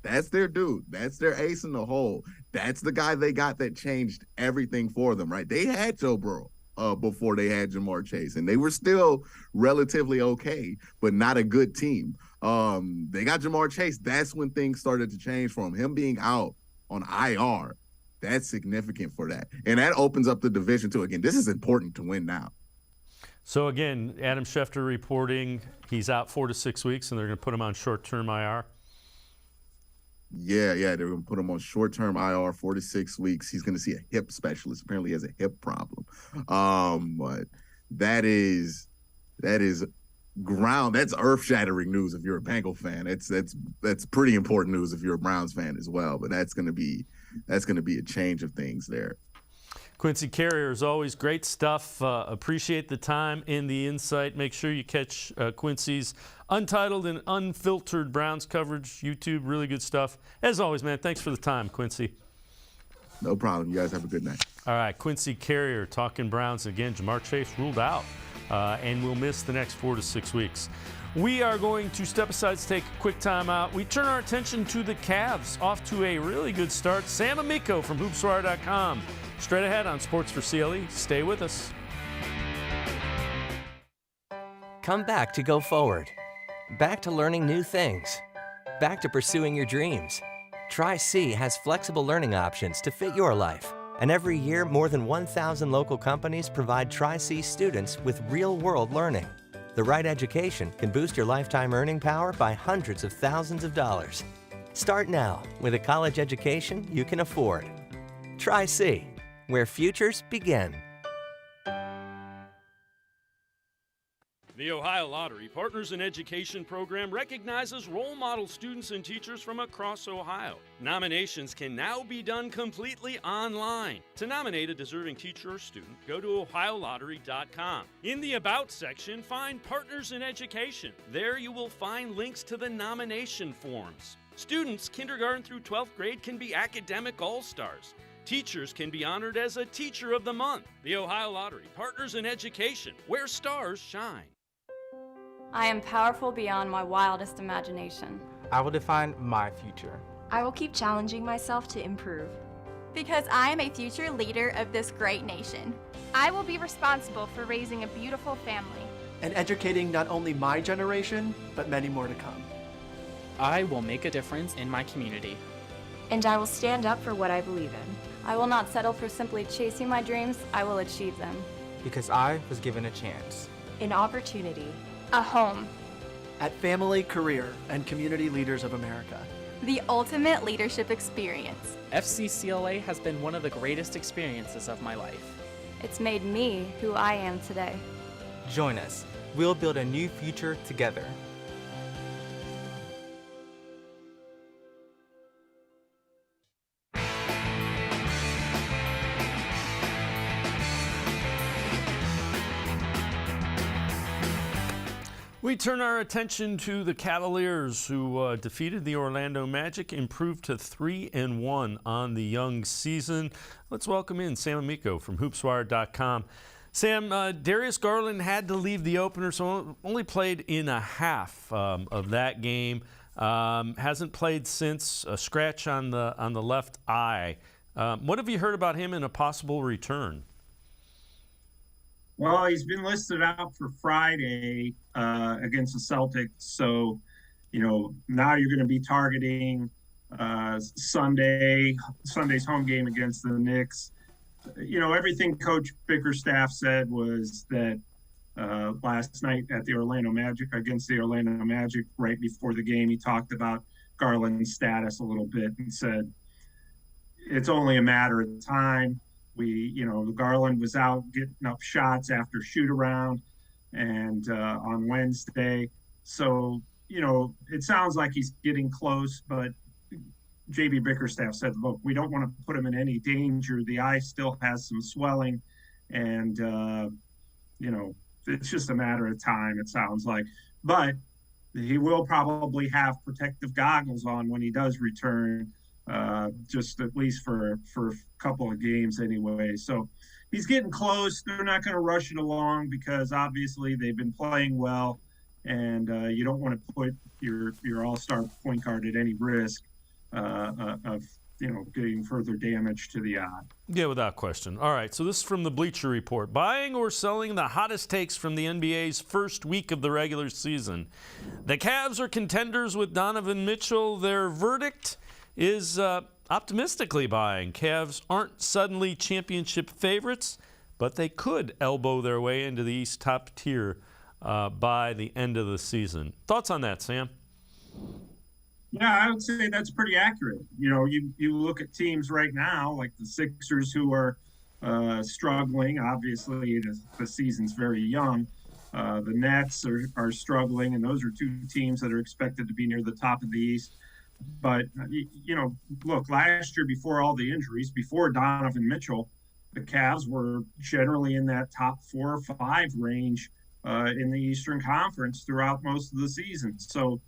That's their dude. That's their ace in the hole. That's the guy they got that changed everything for them, right? They had Joe Burrow before they had Jamar Chase, and they were still relatively okay, but not a good team. They got Jamar Chase. That's when things started to change for him. Him being out on IR, that's significant for that. And that opens up the division too. Again, this is important to win now. So again, Adam Schefter reporting he's out 4 to 6 weeks, and they're going to put him on short-term IR. Yeah, they're going to put him on short-term IR, 4 to 6 weeks. He's going to see a hip specialist. Apparently he has a hip problem. But that is that's earth-shattering news if you're a Bengal fan. That's pretty important news if you're a Browns fan as well. But that's going to be a change of things there. Quincy Carrier, as always, great stuff. Appreciate the time and the insight. Make sure you catch Quincy's untitled and unfiltered Browns coverage, YouTube. Really good stuff. As always, man, thanks for the time, Quincy. No problem. You guys have a good night. All right, Quincy Carrier talking Browns again. Jamar Chase ruled out and will miss the next 4 to 6 weeks. We are going to step aside to take a quick time out. We turn our attention to the Cavs, off to a really good start. Sam Amico from hoopswire.com. Straight ahead on Sports4CLE. Stay with us. Come back to go forward. Back to learning new things. Back to pursuing your dreams. Tri-C has flexible learning options to fit your life. And every year, more than 1,000 local companies provide Tri-C students with real-world learning. The right education can boost your lifetime earning power by hundreds of thousands of dollars. Start now with a college education you can afford. Tri-C, where futures begin. The Ohio Lottery Partners in Education program recognizes role model students and teachers from across Ohio. Nominations can now be done completely online. To nominate a deserving teacher or student, go to ohiolottery.com. In the About section, find Partners in Education. There you will find links to the nomination forms. Students kindergarten through 12th grade can be academic all-stars. Teachers can be honored as a Teacher of the Month. The Ohio Lottery Partners in Education, where stars shine. I am powerful beyond my wildest imagination. I will define my future. I will keep challenging myself to improve. Because I am a future leader of this great nation. I will be responsible for raising a beautiful family. And educating not only my generation, but many more to come. I will make a difference in my community. And I will stand up for what I believe in. I will not settle for simply chasing my dreams. I will achieve them. Because I was given a chance. An opportunity. A home. At Family, Career, and Community Leaders of America. The ultimate leadership experience. FCCLA has been one of the greatest experiences of my life. It's made me who I am today. Join us. We'll build a new future together. We turn our attention to the Cavaliers, who defeated the Orlando Magic, improved to 3-1 on the young season. Let's welcome in Sam Amico from hoopswire.com. Sam, Darius Garland had to leave the opener, so only played in a half of that game. Hasn't played since, a scratch on the left eye. What have you heard about him in a possible return? Well, he's been listed out for Friday against the Celtics. So, now you're going to be targeting Sunday's home game against the Knicks. Everything Coach Bickerstaff said was that last night at the Orlando Magic against the Orlando Magic. Right before the game, he talked about Garland's status a little bit and said, it's only a matter of time. Garland was out getting up shots after shoot around and on Wednesday. So, it sounds like he's getting close, but JB Bickerstaff said, look, we don't want to put him in any danger. The eye still has some swelling and, it's just a matter of time, it sounds like. But he will probably have protective goggles on when he does return, just at least for a couple of games anyway. So he's getting close. They're not going to rush it along because obviously they've been playing well, and you don't want to put your all-star point guard at any risk of getting further damage to the eye. Yeah, without question. All right, so this is from the Bleacher Report. Buying or selling the hottest takes from the NBA's first week of the regular season. The Cavs are contenders with Donovan Mitchell. Their verdict is optimistically buying. Cavs aren't suddenly championship favorites, but they could elbow their way into the East top tier by the end of the season. Thoughts on that, Sam? Yeah, I would say that's pretty accurate. You look at teams right now, like the Sixers, who are struggling. Obviously, the season's very young. The Nets are struggling, and those are two teams that are expected to be near the top of the East. But, look, last year, before all the injuries, before Donovan Mitchell, the Cavs were generally in that top 4 or 5 range in the Eastern Conference throughout most of the season. So,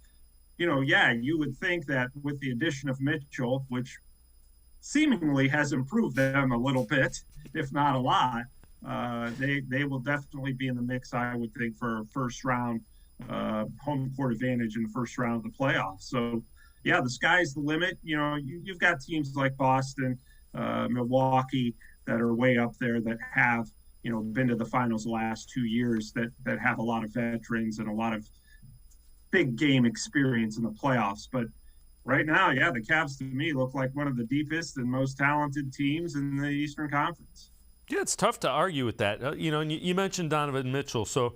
you would think that with the addition of Mitchell, which seemingly has improved them a little bit, if not a lot, they will definitely be in the mix, I would think, for a first round home court advantage in the first round of the playoffs. So, yeah, the sky's the limit. You've got teams like Boston, Milwaukee that are way up there that have, been to the finals the last 2 years that have a lot of veterans and a lot of big game experience in the playoffs. But right now, yeah, the Cavs to me look like one of the deepest and most talented teams in the Eastern Conference. Yeah, it's tough to argue with that. And you mentioned Donovan Mitchell, so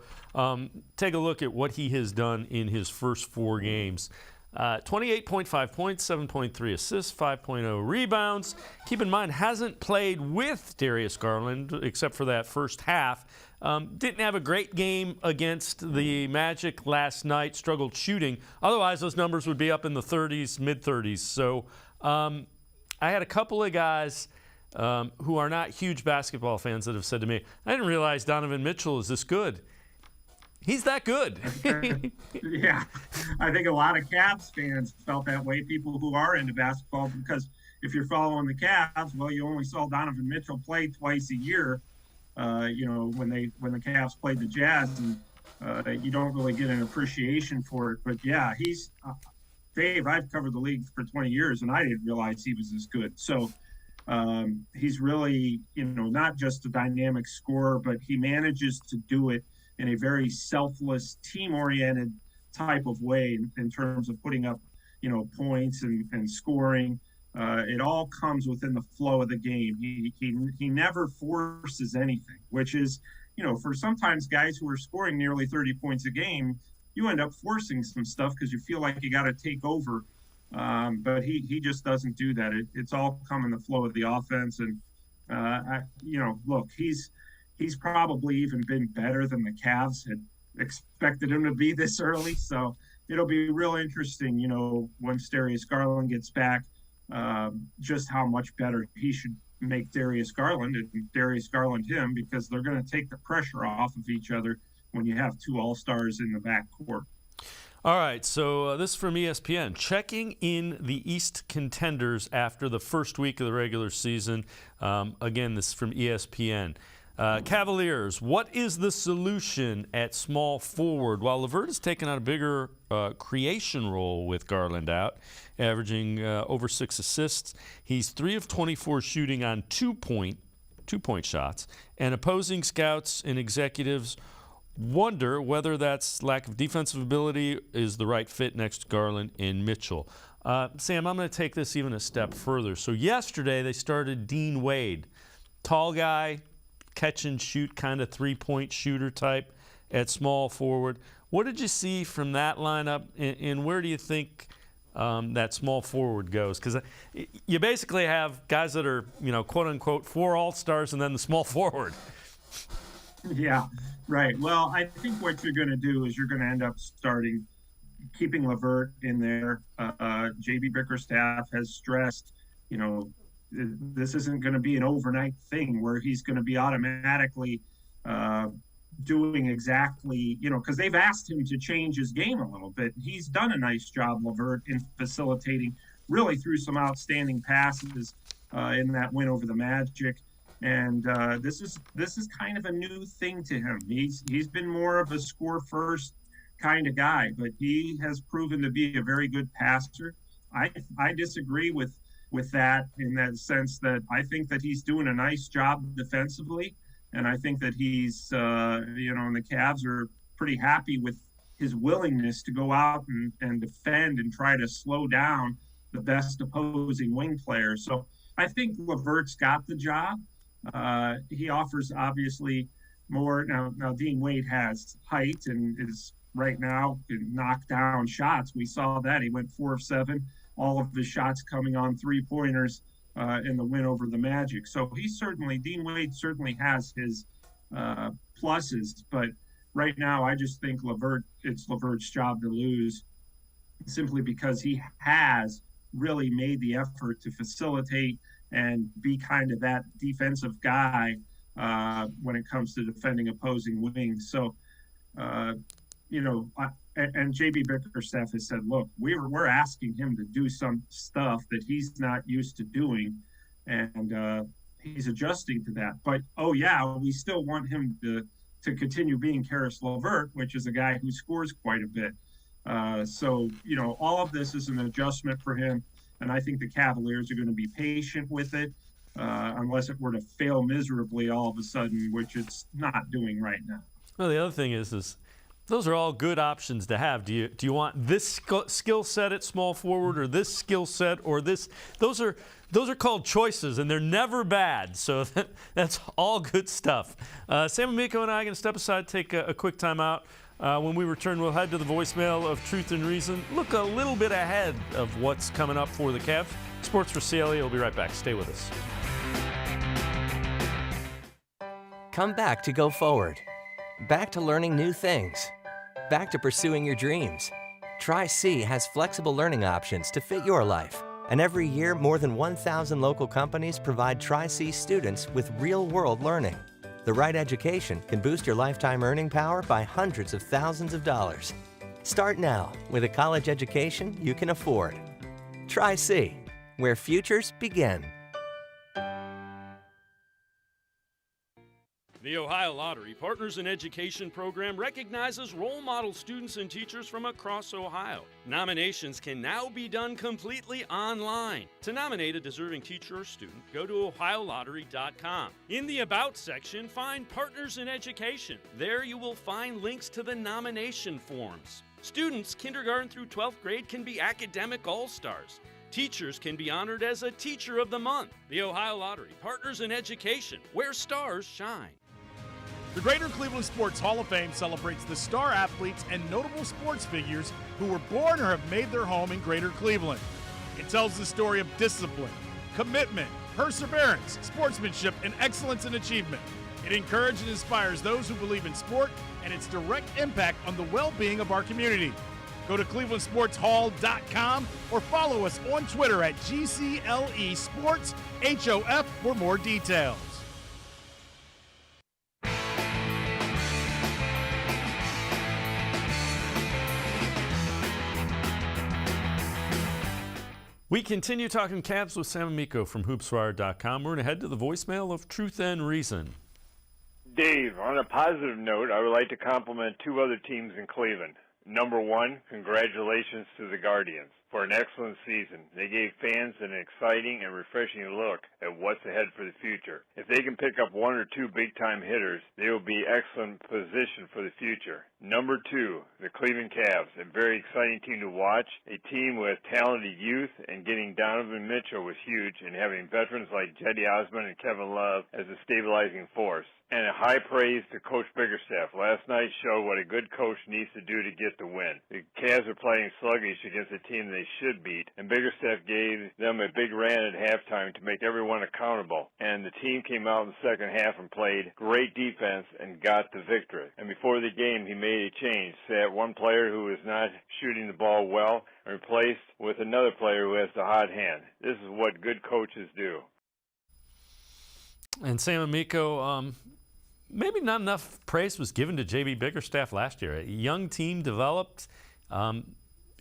take a look at what he has done in his first 4 games. 28.5 points, 7.3 assists, 5.0 rebounds. Keep in mind, hasn't played with Darius Garland except for that first half. Didn't have a great game against the Magic last night, struggled shooting. Otherwise, those numbers would be up in the 30s, mid-30s. So I had a couple of guys who are not huge basketball fans that have said to me, I didn't realize Donovan Mitchell is this good. He's that good. Yeah, I think a lot of Cavs fans felt that way, people who are into basketball, because if you're following the Cavs, well, you only saw Donovan Mitchell play twice a year, when the Cavs played the Jazz, and you don't really get an appreciation for it. But, yeah, he's Dave, I've covered the league for 20 years, and I didn't realize he was this good. So he's really, not just a dynamic scorer, but he manages to do it in a very selfless, team-oriented type of way in terms of putting up, points and scoring. It all comes within the flow of the game. He never forces anything, which is, for sometimes guys who are scoring nearly 30 points a game, you end up forcing some stuff because you feel like you got to take over. But he just doesn't do that. It's all come in the flow of the offense. And, look, he's probably even been better than the Cavs had expected him to be this early. So it'll be real interesting, once Darius Garland gets back, just how much better he should make Darius Garland and Darius Garland him, because they're going to take the pressure off of each other when you have 2 all-stars in the backcourt. All right, so this is from ESPN. Checking in the East contenders after the first week of the regular season. Again, this is from ESPN. Cavaliers, what is the solution at small forward? While LeVert has taken on a bigger creation role with Garland out, averaging over 6 assists, he's 3 of 24 shooting on two-point shots, and opposing scouts and executives wonder whether that's lack of defensive ability is the right fit next to Garland and Mitchell. Sam, I'm going to take this even a step further. So yesterday they started Dean Wade, tall guy, catch and shoot kind of 3-point shooter type, at small forward. What did you see from that lineup, and where do you think that small forward goes? Because you basically have guys that are, quote unquote, 4 all-stars and then the small forward. Yeah, right. Well, I think what you're going to do is you're going to end up keeping LeVert in there. J.B. Bickerstaff has stressed, this isn't going to be an overnight thing where he's going to be automatically doing exactly, because they've asked him to change his game a little bit. He's done a nice job, LeVert, in facilitating, really through some outstanding passes in that win over the Magic. And this is kind of a new thing to him. He's been more of a score first kind of guy, but he has proven to be a very good passer. I disagree with that in that sense that I think that he's doing a nice job defensively, and I think that he's and the Cavs are pretty happy with his willingness to go out and defend and try to slow down the best opposing wing player. So I think LeVert's got the job. He offers obviously more. Now Dean Wade has height and is right now can knock down shots. We saw that. He went 4 of 7, all of his shots coming on 3-pointers in the win over the Magic. So Dean Wade certainly has his pluses, but right now I just think it's LeVert's job to lose, simply because he has really made the effort to facilitate and be kind of that defensive guy when it comes to defending opposing wings. So, and J.B. Bickerstaff has said, look, we're asking him to do some stuff that he's not used to doing, and he's adjusting to that. But, we still want him to continue being Karis LeVert, which is a guy who scores quite a bit. So, all of this is an adjustment for him. And I think the Cavaliers are going to be patient with it, unless it were to fail miserably all of a sudden, which it's not doing right now. Well, the other thing is those are all good options to have. Do you want this skill set at small forward, or this skill set, or this? Those are called choices, and they're never bad. So that's all good stuff. Sam Amico and I are going to step aside, take a quick time out. When we return, we'll head to the voicemail of Truth and Reason. Look a little bit ahead of what's coming up for the Cavs. Sports4CLE will be right back. Stay with us. Come back to go forward. Back to learning new things. Back to pursuing your dreams. Tri-C has flexible learning options to fit your life. And every year, more than 1,000 local companies provide Tri-C students with real-world learning. The right education can boost your lifetime earning power by hundreds of thousands of dollars. Start now with a college education you can afford. Tri-C, where futures begin. The Ohio Lottery Partners in Education program recognizes role model students and teachers from across Ohio. Nominations can now be done completely online. To nominate a deserving teacher or student, go to OhioLottery.com. In the About section, find Partners in Education. There you will find links to the nomination forms. Students kindergarten through 12th grade can be academic all-stars. Teachers can be honored as a Teacher of the Month. The Ohio Lottery Partners in Education, where stars shine. The Greater Cleveland Sports Hall of Fame celebrates the star athletes and notable sports figures who were born or have made their home in Greater Cleveland. It tells the story of discipline, commitment, perseverance, sportsmanship, and excellence in achievement. It encourages and inspires those who believe in sport and its direct impact on the well-being of our community. Go to clevelandsportshall.com or follow us on Twitter at GCLE Sports HOF for more details. We continue talking Cavs with Sam Amico from hoopswire.com. We're going to head to the voicemail of Truth and Reason. Dave, on a positive note, I would like to compliment 2 other teams in Cleveland. Number 1, congratulations to the Guardians. for an excellent season. They gave fans an exciting and refreshing look at what's ahead for the future. If they can pick up one or two big-time hitters, they will be excellent position for the future. Number 2, the Cleveland Cavs, a very exciting team to watch, a team with talented youth, and getting Donovan Mitchell was huge, and having veterans like Cedi Osman and Kevin Love as a stabilizing force. And a high praise to Coach Biggerstaff. Last night showed what a good coach needs to do to get the win. The Cavs are playing sluggish against a team they should beat, and Biggerstaff gave them a big rant at halftime to make everyone accountable. And the team came out in the second half and played great defense and got the victory. And before the game, he made a change. Sat one player who was not shooting the ball well and replaced with another player who has the hot hand. This is what good coaches do. And Sam Amico, maybe not enough praise was given to J.B. Bickerstaff last year. A young team developed.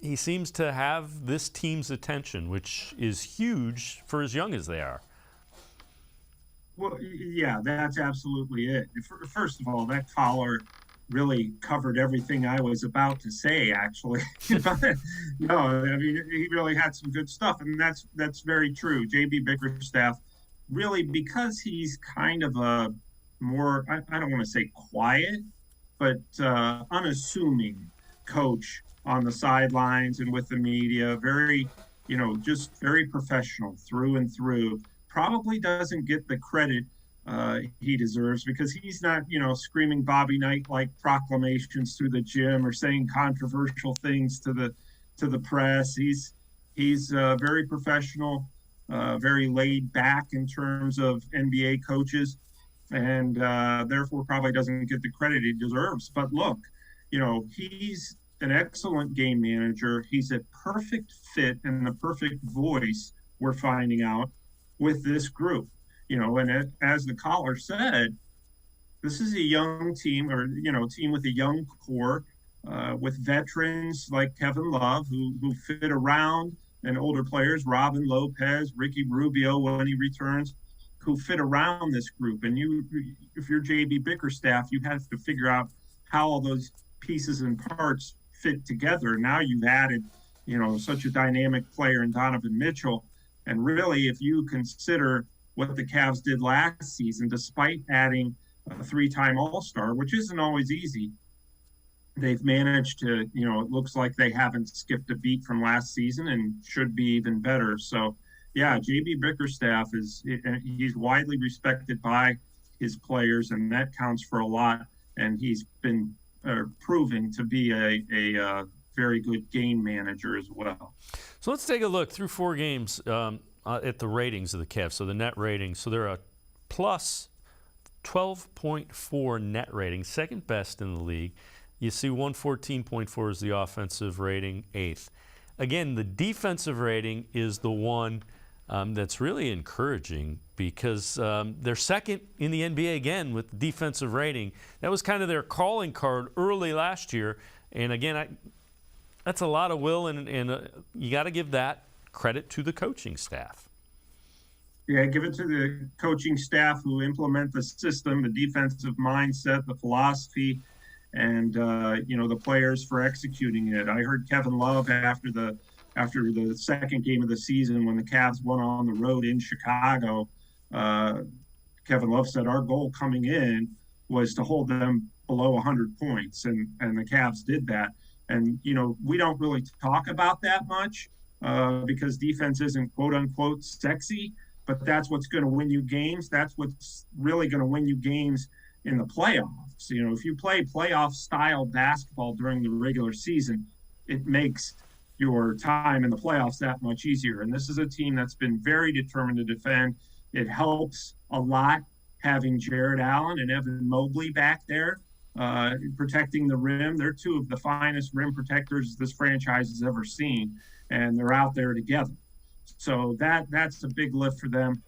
He seems to have this team's attention, which is huge for as young as they are. Well, yeah, that's absolutely it. First of all, that caller really covered everything I was about to say, actually. No, I mean, he really had some good stuff, and that's very true. J.B. Bickerstaff, really, because he's kind of a more, I don't want to say quiet, but unassuming coach on the sidelines and with the media, very, just very professional through and through, probably doesn't get the credit he deserves because he's not, screaming Bobby Knight-like proclamations through the gym or saying controversial things to the press. He's very professional, very laid back in terms of NBA coaches, and therefore probably doesn't get the credit he deserves. But look, he's an excellent game manager. He's a perfect fit and the perfect voice, we're finding out, with this group. And as the caller said, this is a young team, or team with a young core, with veterans like Kevin Love who fit around, and older players, Robin Lopez, Ricky Rubio when he returns, who fit around this group. And if you're J.B. Bickerstaff, you have to figure out how all those pieces and parts fit together. Now you've added, such a dynamic player in Donovan Mitchell. And really, if you consider what the Cavs did last season, despite adding a 3-time All-Star, which isn't always easy, they've managed to, it looks like they haven't skipped a beat from last season and should be even better. So, yeah, J.B. Bickerstaff he's widely respected by his players, and that counts for a lot. And he's been proving to be a very good game manager as well. So let's take a look through 4 games at the ratings of the Cavs, so the net rating. So they're a plus 12.4 net rating, second best in the league. You see 114.4 is the offensive rating, 8th. Again, the defensive rating is the one that's really encouraging because they're second in the NBA again with defensive rating. That was kind of their calling card early last year. And again, that's a lot of will, and you got to give that credit to the coaching staff. Yeah, give it to the coaching staff who implement the system, the defensive mindset, the philosophy, and the players for executing it. I heard Kevin Love after the second game of the season when the Cavs won on the road in Chicago. Kevin Love said our goal coming in was to hold them below 100 points, and the Cavs did that. And we don't really talk about that much because defense isn't quote unquote sexy, but that's what's going to win you games. That's what's really going to win you games in the playoffs. If you play playoff style basketball during the regular season, it makes your time in the playoffs that much easier. And this is a team that's been very determined to defend. It helps a lot having Jared Allen and Evan Mobley back there protecting the rim. They're 2 of the finest rim protectors this franchise has ever seen, and they're out there together. So that's a big lift for them.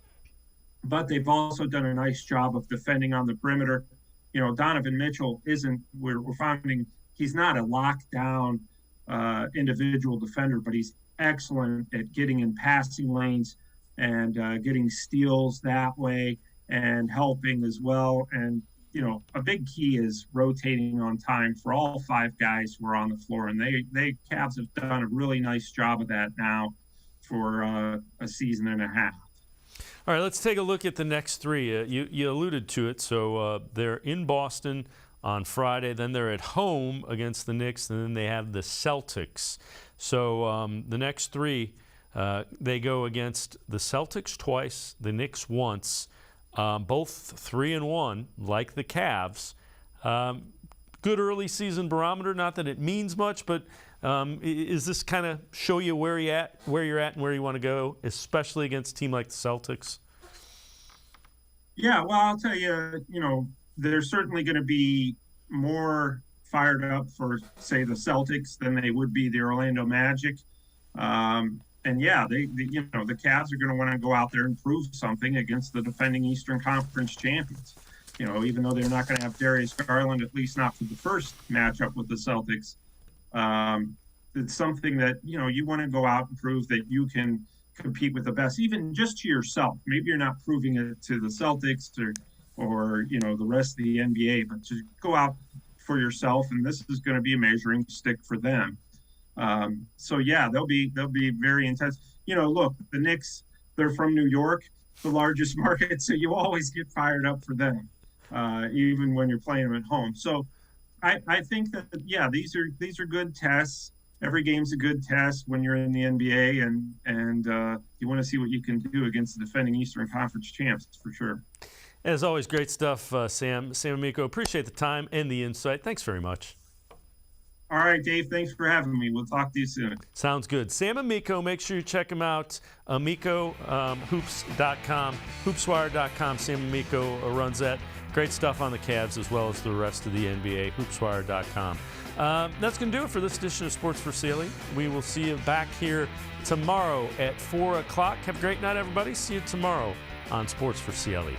But they've also done a nice job of defending on the perimeter. Donovan Mitchell we're finding he's not a lockdown individual defender, but he's excellent at getting in passing lanes and getting steals that way and helping as well. And a big key is rotating on time for all 5 guys who are on the floor, and they Cavs have done a really nice job of that now for a season and a half. All right, let's take a look at the next 3. You alluded to it. So they're in Boston on Friday, then they're at home against the Knicks, and then they have the Celtics. So the next 3, they go against the Celtics twice, the Knicks once, both 3-1, like the Cavs. Good early season barometer. Not that it means much, but is this kind of show you where you're at, and where you want to go, especially against a team like the Celtics? Yeah, well, I'll tell you, they're certainly going to be more fired up for, say, the Celtics than they would be the Orlando Magic. And yeah, the Cavs are going to want to go out there and prove something against the defending Eastern Conference champions. Even though they're not going to have Darius Garland, at least not for the first matchup with the Celtics, it's something that, you want to go out and prove that you can compete with the best, even just to yourself. Maybe you're not proving it to the Celtics or the rest of the NBA, but to go out for yourself, and this is going to be a measuring stick for them. So yeah, they'll be very intense. Look, the Knicks, they're from New York, the largest market, so you always get fired up for them, even when you're playing them at home. So I think that, yeah, these are good tests. Every game's a good test when you're in the NBA, and you want to see what you can do against the defending Eastern Conference champs, for sure. As always, great stuff, Sam Amico. Appreciate the time and the insight. Thanks very much. All right, Dave, thanks for having me. We'll talk to you soon. Sounds good. Sam Amico, make sure you check him out. Amico, hoops.com, hoopswire.com. Sam Amico runs that. Great stuff on the Cavs as well as the rest of the NBA, hoopswire.com. That's going to do it for this edition of Sports for CLE. We will see you back here tomorrow at 4 o'clock. Have a great night, everybody. See you tomorrow on Sports for CLE.